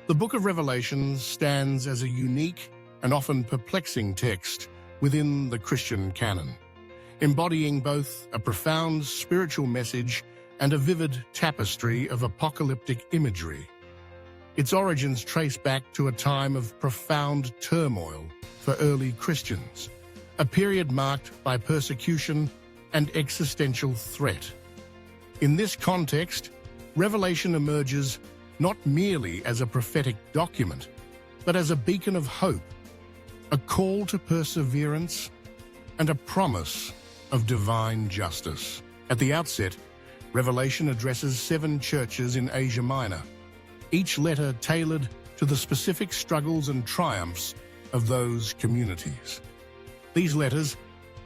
The Book of Revelation stands as a unique and often perplexing text within the Christian canon, embodying both a profound spiritual message and a vivid tapestry of apocalyptic imagery. Its origins trace back to a time of profound turmoil for early Christians, a period marked by persecution and existential threat. In this context, Revelation emerges not merely as a prophetic document, but as a beacon of hope, a call to perseverance, and a promise of divine justice. At the outset, Revelation addresses 7 churches in Asia Minor, each letter tailored to the specific struggles and triumphs of those communities. These letters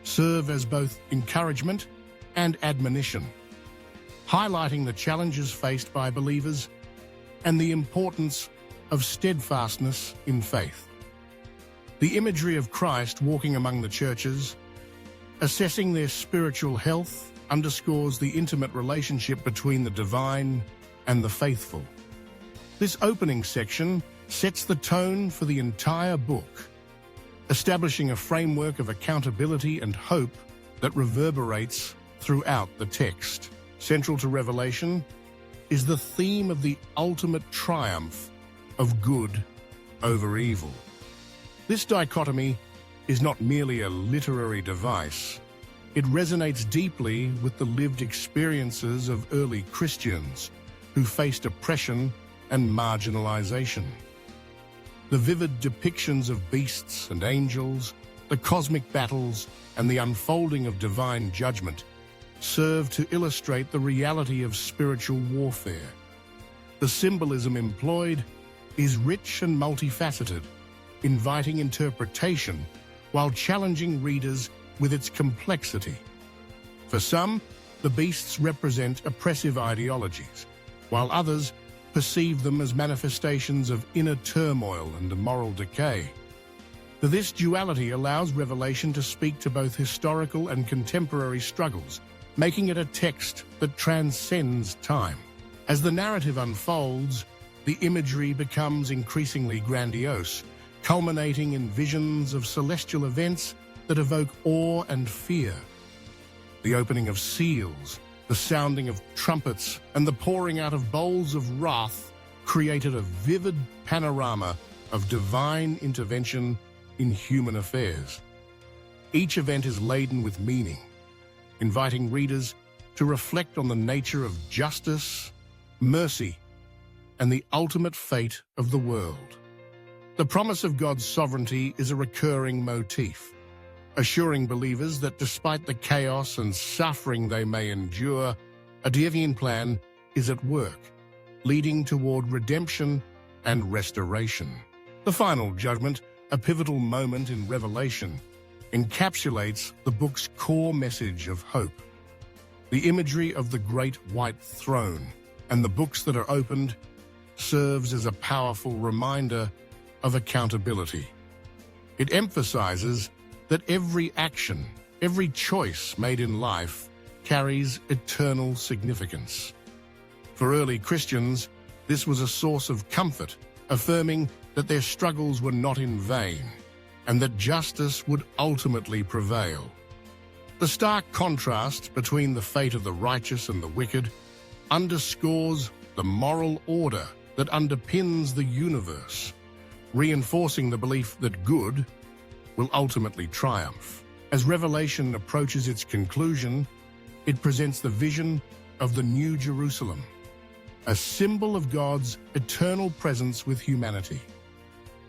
serve as both encouragement and admonition, highlighting the challenges faced by believers and the importance of steadfastness in faith. The imagery of Christ walking among the churches, assessing their spiritual health, underscores the intimate relationship between the divine and the faithful. This opening section sets the tone for the entire book, establishing a framework of accountability and hope that reverberates throughout the text. Central to Revelation is the theme of the ultimate triumph of good over evil. This dichotomy is not merely a literary device. It resonates deeply with the lived experiences of early Christians who faced oppression and marginalization. The vivid depictions of beasts and angels, the cosmic battles, and the unfolding of divine judgment serve to illustrate the reality of spiritual warfare. The symbolism employed is rich and multifaceted, inviting interpretation while challenging readers with its complexity. For some, the beasts represent oppressive ideologies, while others perceive them as manifestations of inner turmoil and moral decay. This duality allows Revelation to speak to both historical and contemporary struggles, making it a text that transcends time. As the narrative unfolds, the imagery becomes increasingly grandiose, culminating in visions of celestial events that evoke awe and fear. The opening of seals, the sounding of trumpets, and the pouring out of bowls of wrath created a vivid panorama of divine intervention in human affairs. Each event is laden with meaning, inviting readers to reflect on the nature of justice, mercy, and the ultimate fate of the world. The promise of God's sovereignty is a recurring motif, assuring believers that despite the chaos and suffering they may endure, a divine plan is at work, leading toward redemption and restoration. The final judgment, a pivotal moment in Revelation, encapsulates the book's core message of hope. The imagery of the great white throne and the books that are opened serves as a powerful reminder of accountability. It emphasizes that every action, every choice made in life carries eternal significance. For early Christians, this was a source of comfort, affirming that their struggles were not in vain and that justice would ultimately prevail. The stark contrast between the fate of the righteous and the wicked underscores the moral order that underpins the universe, reinforcing the belief that good will ultimately triumph. As Revelation approaches its conclusion, it presents the vision of the New Jerusalem, a symbol of God's eternal presence with humanity.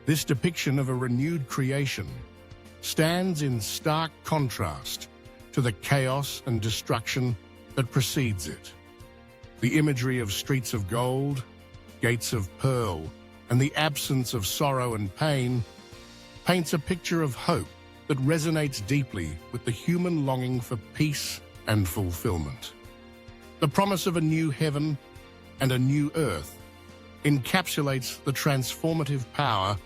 This depiction of a renewed creation stands in stark contrast to the chaos and destruction that precedes it. The imagery of streets of gold, gates of pearl, and the absence of sorrow and pain paints a picture of hope that resonates deeply with the human longing for peace and fulfillment. The promise of a new heaven and a new earth encapsulates the transformative power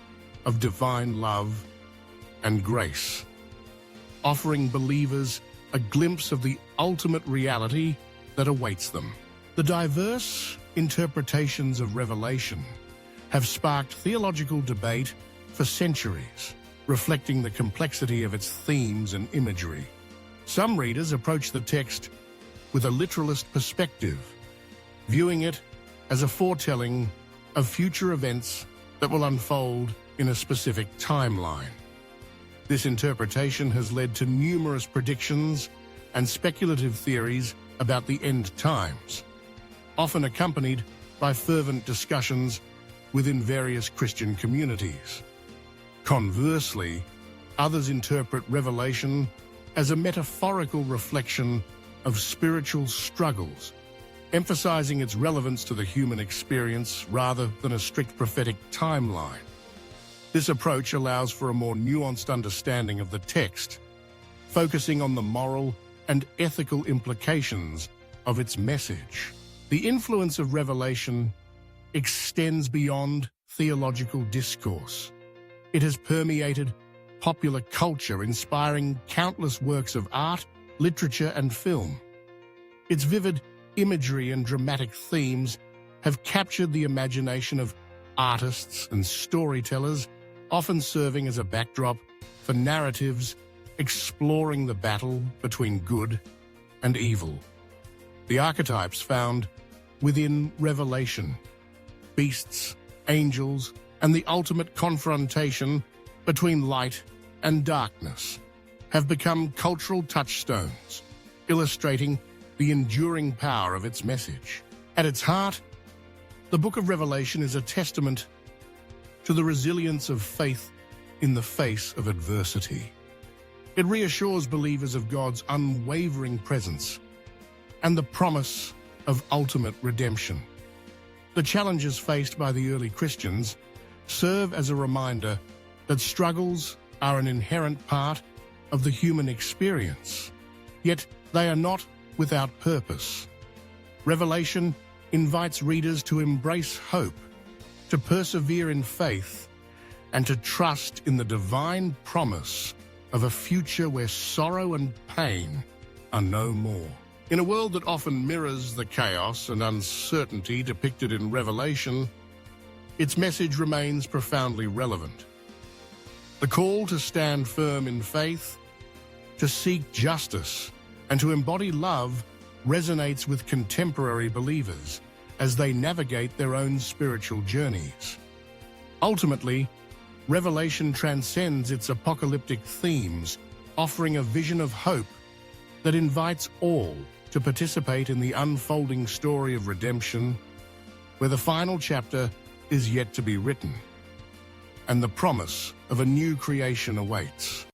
of divine love and grace, offering believers a glimpse of the ultimate reality that awaits them. The diverse interpretations of Revelation have sparked theological debate for centuries, reflecting the complexity of its themes and imagery. Some readers approach the text with a literalist perspective, viewing it as a foretelling of future events that will unfold in a specific timeline. This interpretation has led to numerous predictions and speculative theories about the end times, often accompanied by fervent discussions within various Christian communities. Conversely, others interpret Revelation as a metaphorical reflection of spiritual struggles, emphasizing its relevance to the human experience rather than a strict prophetic timeline. This approach allows for a more nuanced understanding of the text, focusing on the moral and ethical implications of its message. The influence of Revelation extends beyond theological discourse. It has permeated popular culture, inspiring countless works of art, literature, and film. Its vivid imagery and dramatic themes have captured the imagination of artists and storytellers, often serving as a backdrop for narratives exploring the battle between good and evil. The archetypes found within Revelation, beasts, angels, and the ultimate confrontation between light and darkness, have become cultural touchstones, illustrating the enduring power of its message. At its heart, the Book of Revelation is a testament to the resilience of faith in the face of adversity. It reassures believers of God's unwavering presence and the promise of ultimate redemption. The challenges faced by the early Christians serve as a reminder that struggles are an inherent part of the human experience, yet they are not without purpose. Revelation invites readers to embrace hope, to persevere in faith, and to trust in the divine promise of a future where sorrow and pain are no more. In a world that often mirrors the chaos and uncertainty depicted in Revelation, its message remains profoundly relevant. The call to stand firm in faith, to seek justice, and to embody love resonates with contemporary believers as they navigate their own spiritual journeys. Ultimately, Revelation transcends its apocalyptic themes, offering a vision of hope that invites all to participate in the unfolding story of redemption, where the final chapter is yet to be written, and the promise of a new creation awaits.